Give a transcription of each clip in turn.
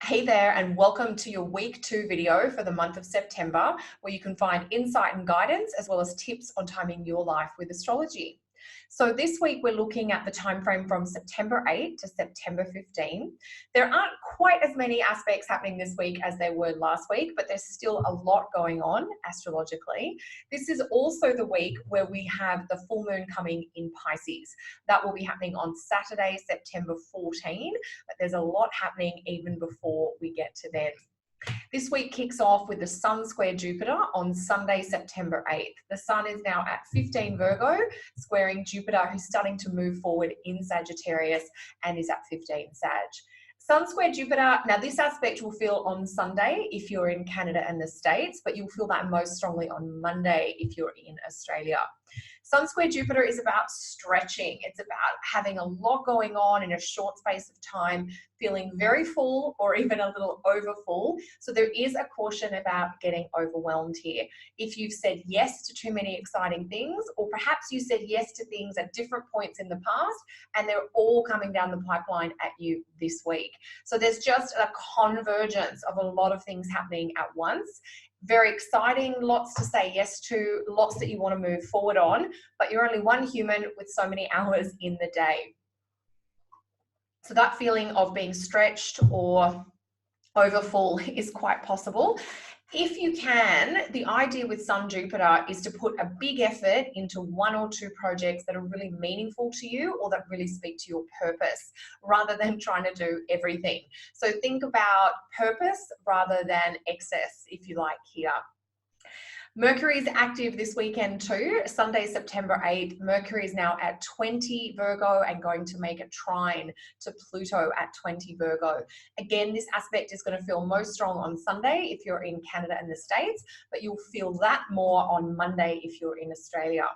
Hey there, and welcome to your week 2 video for the month of September, where you can find insight and guidance as well as tips on timing your life with astrology. So this week we're looking at the time frame from September 8 to September 15. There aren't quite as many aspects happening this week as there were last week, but there's still a lot going on astrologically. This is also the week where we have the full moon coming in Pisces. That will be happening on Saturday, September 14, but there's a lot happening even before we get to then. This week kicks off with the Sun square Jupiter on Sunday, September 8th. The Sun is now at 15 Virgo, squaring Jupiter, who's starting to move forward in Sagittarius and is at 15 Sag. Sun square Jupiter, now this aspect will feel on Sunday if you're in Canada and the States, but you'll feel that most strongly on Monday if you're in Australia. Sun square Jupiter is about stretching. It's about having a lot going on in a short space of time, feeling very full or even a little over full. So there is a caution about getting overwhelmed here. If you've said yes to too many exciting things, or perhaps you said yes to things at different points in the past and they're all coming down the pipeline at you this week. So there's just a convergence of a lot of things happening at once. Very exciting, lots to say yes to, lots that you want to move forward on, but you're only one human with so many hours in the day. So that feeling of being stretched or overfull is quite possible. If you can, the idea with Sun Jupiter is to put a big effort into one or two projects that are really meaningful to you or that really speak to your purpose rather than trying to do everything. So think about purpose rather than excess, if you like, here. Mercury is active this weekend too. Sunday, September 8th, Mercury is now at 20 Virgo and going to make a trine to Pluto at 20 Virgo. Again, this aspect is going to feel most strong on Sunday if you're in Canada and the States, but you'll feel that more on Monday if you're in Australia.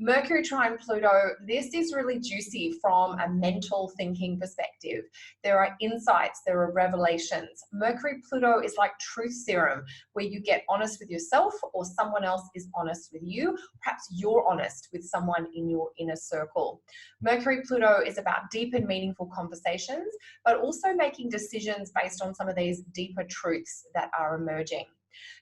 Mercury trine Pluto, this is really juicy from a mental thinking perspective. There are insights, there are revelations. Mercury Pluto is like truth serum, where you get honest with yourself or someone else is honest with you. Perhaps you're honest with someone in your inner circle. Mercury Pluto is about deep and meaningful conversations, but also making decisions based on some of these deeper truths that are emerging.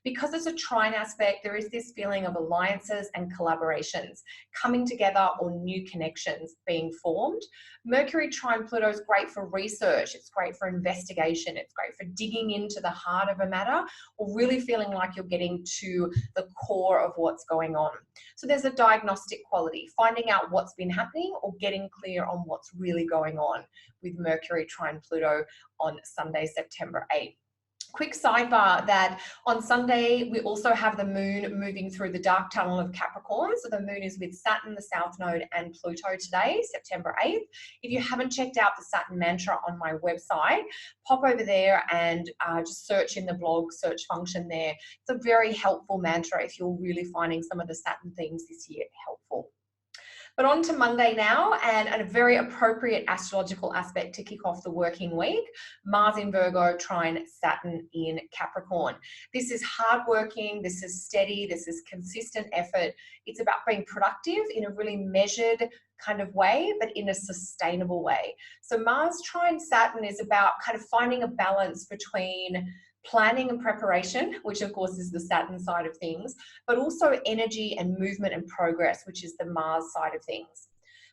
Because it's a trine aspect, there is this feeling of alliances and collaborations coming together or new connections being formed. Mercury trine Pluto is great for research, it's great for investigation, it's great for digging into the heart of a matter or really feeling like you're getting to the core of what's going on. So there's a diagnostic quality, finding out what's been happening or getting clear on what's really going on with Mercury trine Pluto on Sunday, September 8th. Quick sidebar that on Sunday, we also have the moon moving through the dark tunnel of Capricorn. So the moon is with Saturn, the South Node, and Pluto today, September 8th. If you haven't checked out the Saturn mantra on my website, pop over there and just search in the blog search function there. It's a very helpful mantra if you're really finding some of the Saturn themes this year helpful. But on to Monday now, and a very appropriate astrological aspect to kick off the working week, Mars in Virgo trine Saturn in Capricorn. This is hardworking, this is steady, this is consistent effort. It's about being productive in a really measured kind of way, but in a sustainable way. So Mars trine Saturn is about kind of finding a balance between planning and preparation, which of course is the Saturn side of things, but also energy and movement and progress, which is the Mars side of things.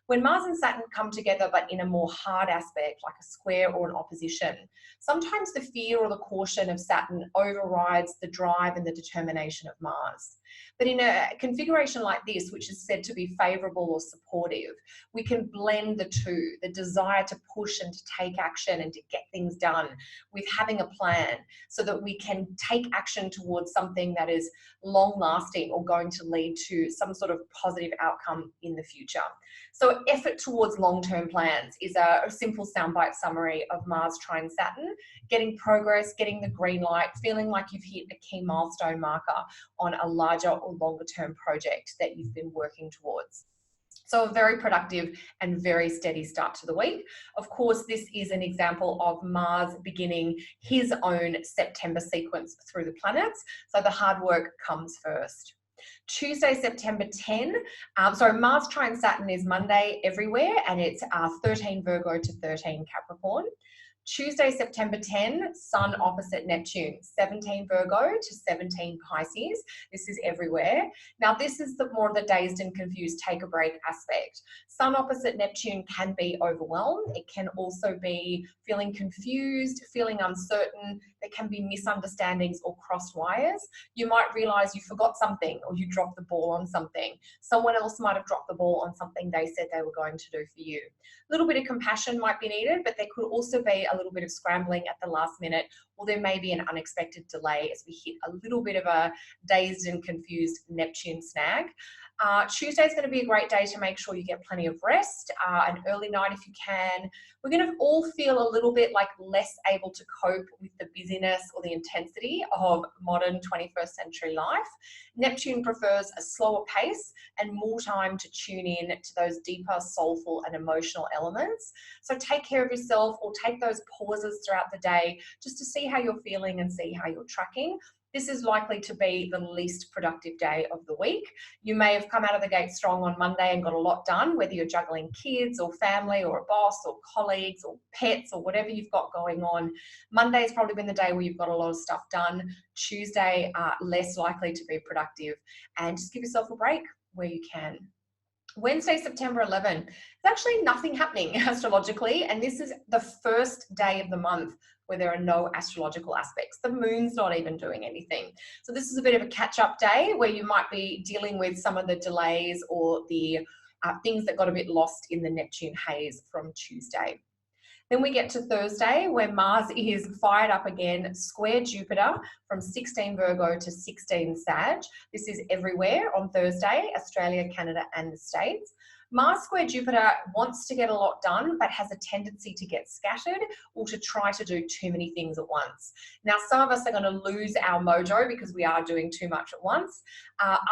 When Mars and Saturn come together, but in a more hard aspect, like a square or an opposition, sometimes the fear or the caution of Saturn overrides the drive and the determination of Mars. But in a configuration like this, which is said to be favorable or supportive, we can blend the two, the desire to push and to take action and to get things done with having a plan so that we can take action towards something that is long lasting or going to lead to some sort of positive outcome in the future. So effort towards long-term plans is a simple soundbite summary of Mars trine Saturn, getting progress, getting the green light, feeling like you've hit a key milestone marker on a larger or longer term project that you've been working towards. So a very productive and very steady start to the week. Of course, this is an example of Mars beginning his own September sequence through the planets. So the hard work comes first. Tuesday, September 10, Mars trine Saturn is Monday everywhere, and it's 13 Virgo to 13 Capricorn. Tuesday, September 10, Sun opposite Neptune, 17 Virgo to 17 Pisces. This is everywhere. Now, this is the more of the dazed and confused take a break aspect. Sun opposite Neptune can be overwhelmed. It can also be feeling confused, feeling uncertain. There can be misunderstandings or crossed wires. You might realize you forgot something or you dropped the ball on something. Someone else might have dropped the ball on something they said they were going to do for you. A little bit of compassion might be needed, but there could also be a little bit of scrambling at the last minute, or there may be an unexpected delay as we hit a little bit of a dazed and confused Neptune snag. Tuesday is going to be a great day to make sure you get plenty of rest, an early night if you can. We're going to all feel a little bit like less able to cope with the busyness or the intensity of modern 21st century life. Neptune prefers a slower pace and more time to tune in to those deeper, soulful and emotional elements. So take care of yourself, or take those pauses throughout the day just to see how you're feeling and see how you're tracking. This is likely to be the least productive day of the week. You may have come out of the gate strong on Monday and got a lot done, whether you're juggling kids or family or a boss or colleagues or pets or whatever you've got going on. Monday's probably been the day where you've got a lot of stuff done. Tuesday, less likely to be productive, and just give yourself a break where you can. Wednesday, September 11, there's actually nothing happening astrologically, and this is the first day of the month where there are no astrological aspects. The moon's not even doing anything. So this is a bit of a catch-up day where you might be dealing with some of the delays or the things that got a bit lost in the Neptune haze from Tuesday. Then we get to Thursday, where Mars is fired up again, square Jupiter from 16 Virgo to 16 Sag. This is everywhere on Thursday, Australia, Canada, and the States. Mars square Jupiter wants to get a lot done, but has a tendency to get scattered or to try to do too many things at once. Now, some of us are going to lose our mojo because we are doing too much at once.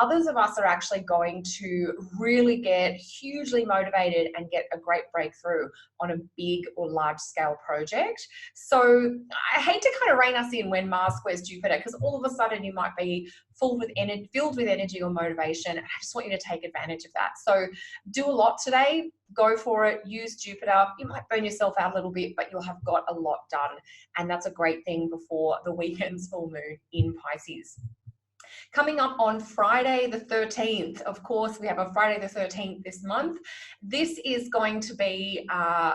Others of us are actually going to really get hugely motivated and get a great breakthrough on a big or large scale project. So I hate to kind of rein us in when Mars squares Jupiter, because all of a sudden you might be filled with energy or motivation. I just want you to take advantage of that. So do a lot today, go for it, use Jupiter. You might burn yourself out a little bit, but you'll have got a lot done. And that's a great thing before the weekend's full moon in Pisces. Coming up on Friday the 13th, of course, we have a Friday the 13th this month. This is going to be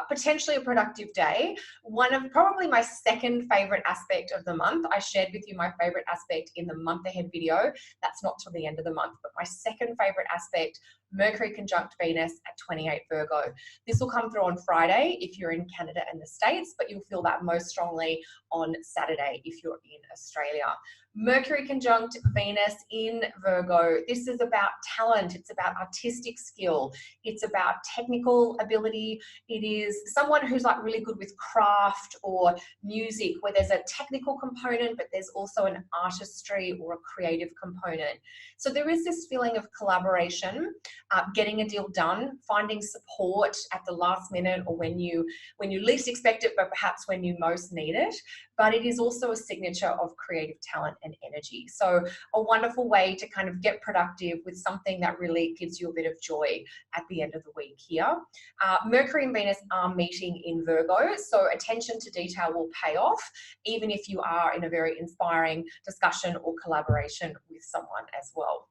potentially a productive day. One of probably my second favorite aspect of the month. I shared with you my favorite aspect in the month ahead video. That's not till the end of the month, but my second favorite aspect, Mercury conjunct Venus at 28 Virgo. This will come through on Friday if you're in Canada and the States, but you'll feel that most strongly on Saturday if you're in Australia. Mercury conjunct Venus in Virgo. This is about talent. It's about artistic skill. It's about technical ability. It is someone who's like really good with craft or music, where there's a technical component, but there's also an artistry or a creative component. So there is this feeling of collaboration, getting a deal done, finding support at the last minute or when you least expect it, but perhaps when you most need it. But it is also a signature of creative talent and energy. So a wonderful way to kind of get productive with something that really gives you a bit of joy at the end of the week here. Mercury and Venus are meeting in Virgo, so attention to detail will pay off, even if you are in a very inspiring discussion or collaboration with someone as well.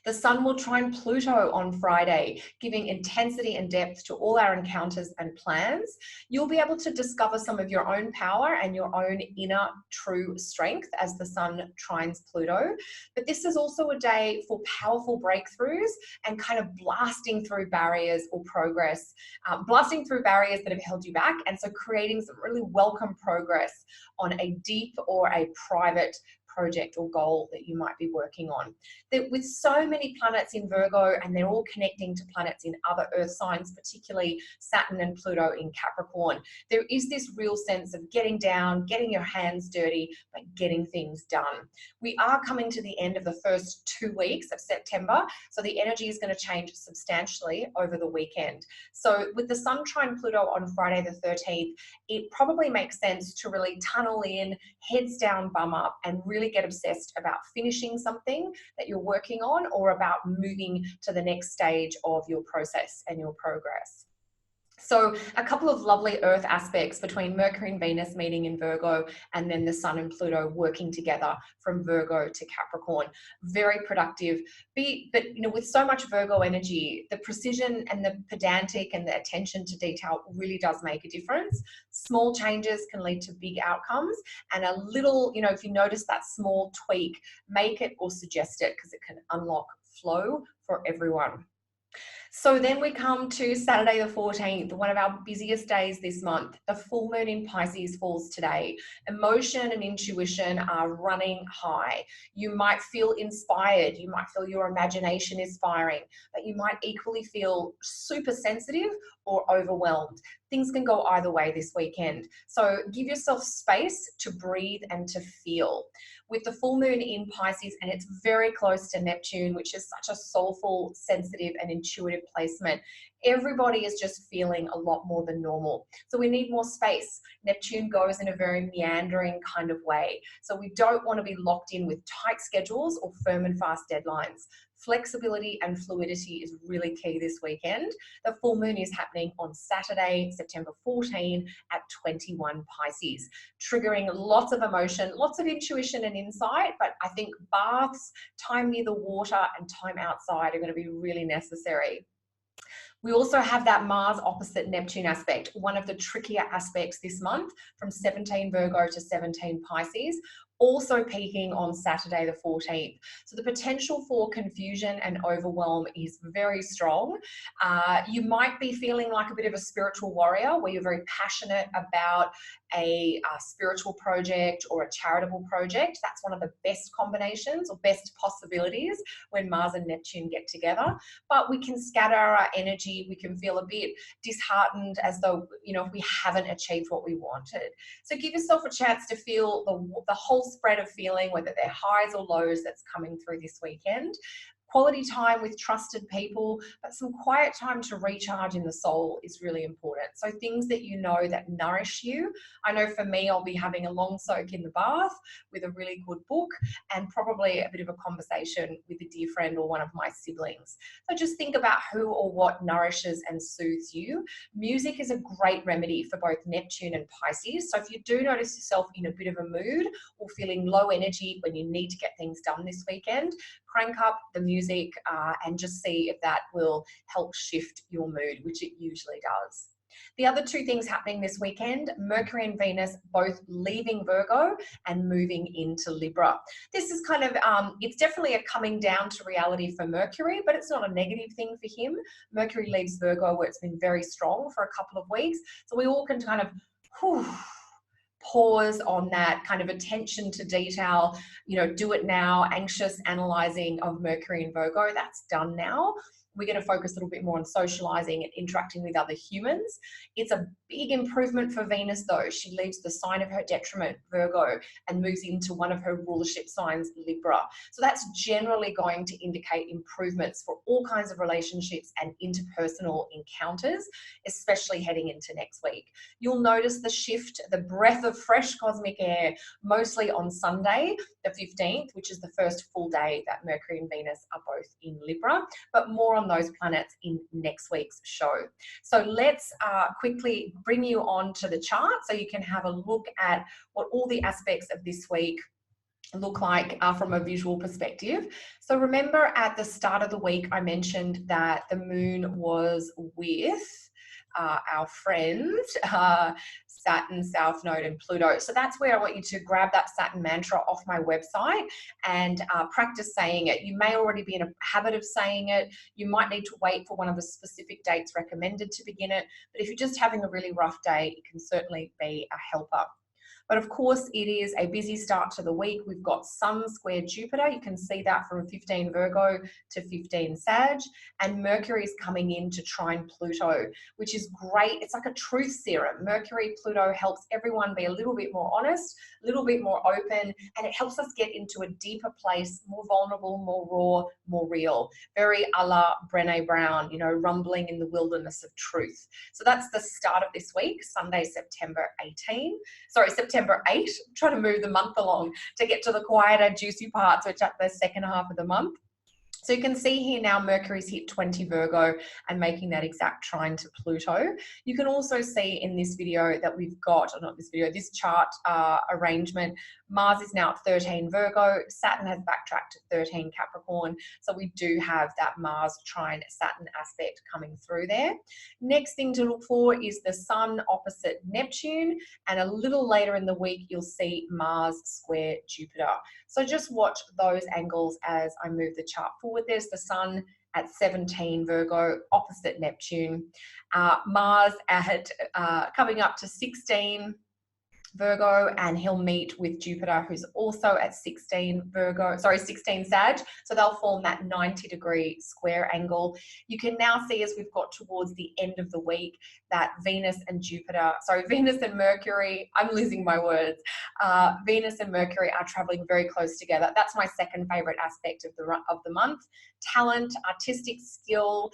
The Sun will trine Pluto on Friday, giving intensity and depth to all our encounters and plans. You'll be able to discover some of your own power and your own inner true strength as the Sun trines Pluto. But this is also a day for powerful breakthroughs and kind of blasting through barriers or progress, blasting through barriers that have held you back. And so creating some really welcome progress on a deep or a private project or goal that you might be working on. With so many planets in Virgo, and they're all connecting to planets in other earth signs, particularly Saturn and Pluto in Capricorn, there is this real sense of getting down, getting your hands dirty, but getting things done. We are coming to the end of the first 2 weeks of September, so the energy is going to change substantially over the weekend. So with the Sun trine Pluto on Friday the 13th, it probably makes sense to really tunnel in, heads down, bum up, and really get obsessed about finishing something that you're working on, or about moving to the next stage of your process and your progress. So a couple of lovely Earth aspects between Mercury and Venus meeting in Virgo, and then the Sun and Pluto working together from Virgo to Capricorn. Very productive. But you know, with so much Virgo energy, the precision and the pedantic and the attention to detail really does make a difference. Small changes can lead to big outcomes, and a little, you know, if you notice that small tweak, make it or suggest it, because it can unlock flow for everyone. So then we come to Saturday the 14th, one of our busiest days this month. The full moon in Pisces falls today. Emotion and intuition are running high. You might feel inspired. You might feel your imagination is firing, but you might equally feel super sensitive or overwhelmed. Things can go either way this weekend. So give yourself space to breathe and to feel. With the full moon in Pisces, and it's very close to Neptune, which is such a soulful, sensitive, and intuitive placement, everybody is just feeling a lot more than normal. So we need more space. Neptune goes in a very meandering kind of way. So we don't want to be locked in with tight schedules or firm and fast deadlines. Flexibility and fluidity is really key this weekend. The full moon is happening on Saturday, September 14 at 21 Pisces, triggering lots of emotion, lots of intuition and insight, but I think baths, time near the water, and time outside are going to be really necessary. We also have that Mars opposite Neptune aspect, one of the trickier aspects this month, from 17 Virgo to 17 Pisces, also peaking on Saturday the 14th. So the potential for confusion and overwhelm is very strong. You might be feeling like a bit of a spiritual warrior, where you're very passionate about a spiritual project or a charitable project. That's one of the best combinations or best possibilities when Mars and Neptune get together. But we can scatter our energy. We can feel a bit disheartened, as though, you know, if we haven't achieved what we wanted. So give yourself a chance to feel the whole spread of feeling, whether they're highs or lows, that's coming through this weekend. Quality time with trusted people, but some quiet time to recharge in the soul is really important. So things that you know that nourish you. I know for me, I'll be having a long soak in the bath with a really good book, and probably a bit of a conversation with a dear friend or one of my siblings. So just think about who or what nourishes and soothes you. Music is a great remedy for both Neptune and Pisces. So if you do notice yourself in a bit of a mood or feeling low energy when you need to get things done this weekend, crank up the music and just see if that will help shift your mood, which it usually does. The other two things happening this weekend, Mercury and Venus both leaving Virgo and moving into Libra. This is kind of, it's definitely a coming down to reality for Mercury, but it's not a negative thing for him. Mercury leaves Virgo, where it's been very strong for a couple of weeks. So we all can kind of pause on that kind of attention to detail, you know, do it now, anxious analyzing of Mercury and Virgo. That's done now. We're going to focus a little bit more on socializing and interacting with other humans. It's a big improvement for Venus, though. She leaves the sign of her detriment, Virgo, and moves into one of her rulership signs, Libra. So that's generally going to indicate improvements for all kinds of relationships and interpersonal encounters, especially heading into next week. You'll notice the shift, the breath of fresh cosmic air, mostly on Sunday, the 15th, which is the first full day that Mercury and Venus are both in Libra, but more on those planets in next week's show. So let's quickly bring you on to the chart so you can have a look at what all the aspects of this week look like from a visual perspective. So remember, at the start of the week, I mentioned that the moon was with our friends, Saturn, South Node, and Pluto. So that's where I want you to grab that Saturn mantra off my website and practice saying it. You may already be in a habit of saying it. You might need to wait for one of the specific dates recommended to begin it. But if you're just having a really rough day, it can certainly be a helper. But of course, it is a busy start to the week. We've got Sun square Jupiter. You can see that from 15 Virgo to 15 Sag. And Mercury is coming in to trine Pluto, which is great. It's like a truth serum. Mercury, Pluto helps everyone be a little bit more honest, a little bit more open, and it helps us get into a deeper place, more vulnerable, more raw, more real. Very a la Brené Brown, you know, rumbling in the wilderness of truth. So that's the start of this week, Sunday, September 8. I'm trying to move the month along to get to the quieter, juicy parts, which are the second half of the month. So you can see here now Mercury's hit 20 Virgo and making that exact trine to Pluto. You can also see in this video that we've got, or not this video, this chart arrangement, Mars is now at 13 Virgo, Saturn has backtracked to 13 Capricorn. So we do have that Mars trine Saturn aspect coming through there. Next thing to look for is the Sun opposite Neptune, and a little later in the week you'll see Mars square Jupiter. So just watch those angles as I move the chart forward. There's the Sun at 17 Virgo opposite Neptune, Mars at coming up to 16 Virgo, and he'll meet with Jupiter, who's also at 16 Sag. So they'll form that 90-degree square angle. You can now see as we've got towards the end of the week that Venus and Mercury, I'm losing my words. Venus and Mercury are traveling very close together. That's my second favorite aspect of the month. Talent, artistic skill,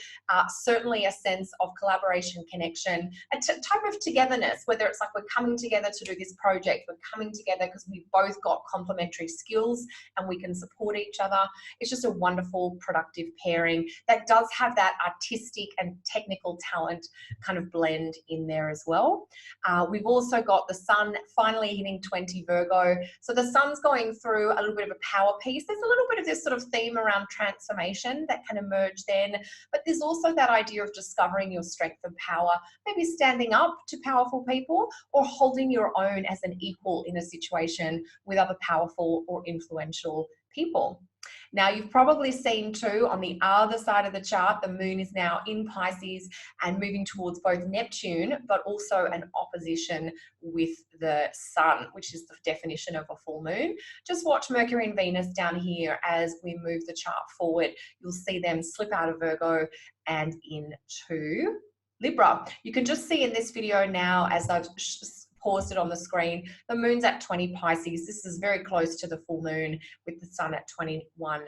certainly a sense of collaboration, connection, a type of togetherness, whether it's like we're coming together to do this project, we're coming together because we've both got complementary skills and we can support each other. It's just a wonderful, productive pairing that does have that artistic and technical talent kind of blend in there as well. We've also got the Sun finally hitting 20 Virgo. So the Sun's going through a little bit of a power piece. There's a little bit of this sort of theme around transformation that can emerge then, but there's also that idea of discovering your strength and power, maybe standing up to powerful people or holding your own as an equal in a situation with other powerful or influential people. Now, you've probably seen too on the other side of the chart, the moon is now in Pisces and moving towards both Neptune, but also an opposition with the Sun, which is the definition of a full moon. Just watch Mercury and Venus down here as we move the chart forward. You'll see them slip out of Virgo and into Libra. You can just see in this video now, as I've paused it on the screen, the moon's at 20 Pisces. This is very close to the full moon with the Sun at 21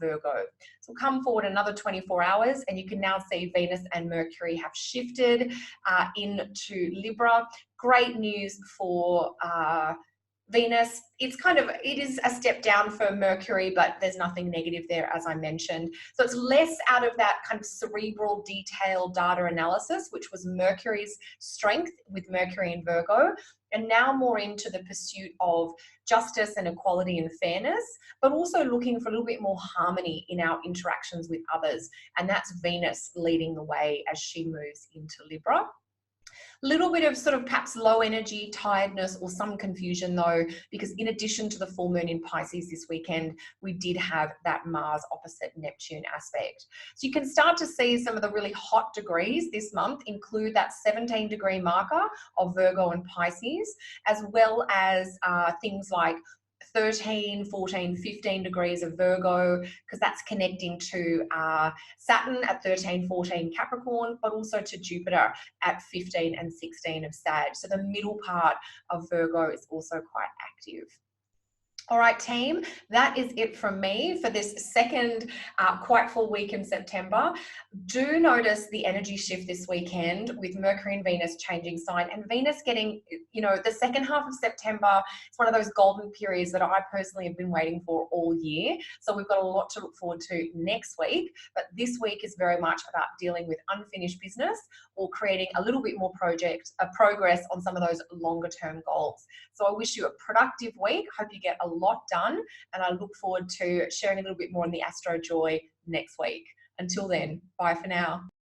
Virgo. So come forward another 24 hours and you can now see Venus and Mercury have shifted into Libra. Great news for Venus. It is a step down for Mercury, but there's nothing negative there, as I mentioned. So it's less out of that kind of cerebral, detailed data analysis, which was Mercury's strength with Mercury and Virgo, and now more into the pursuit of justice and equality and fairness, but also looking for a little bit more harmony in our interactions with others. And that's Venus leading the way as she moves into Libra. Little bit of sort of perhaps low energy, tiredness, or some confusion though, because in addition to the full moon in Pisces this weekend, we did have that Mars opposite Neptune aspect. So you can start to see some of the really hot degrees this month include that 17-degree marker of Virgo and Pisces, as well as things like 13, 14, 15 degrees of Virgo, because that's connecting to Saturn at 13, 14 Capricorn, but also to Jupiter at 15 and 16 of Sag. So the middle part of Virgo is also quite active. All right, team, that is it from me for this second quite full week in September. Do notice the energy shift this weekend with Mercury and Venus changing sign, and Venus getting, the second half of September. It's one of those golden periods that I personally have been waiting for all year. So we've got a lot to look forward to next week, but this week is very much about dealing with unfinished business or creating a little bit more progress on some of those longer term goals. So I wish you a productive week. Hope you get a lot done, and I look forward to sharing a little bit more on the Astro Joy next week. Until then, bye for now.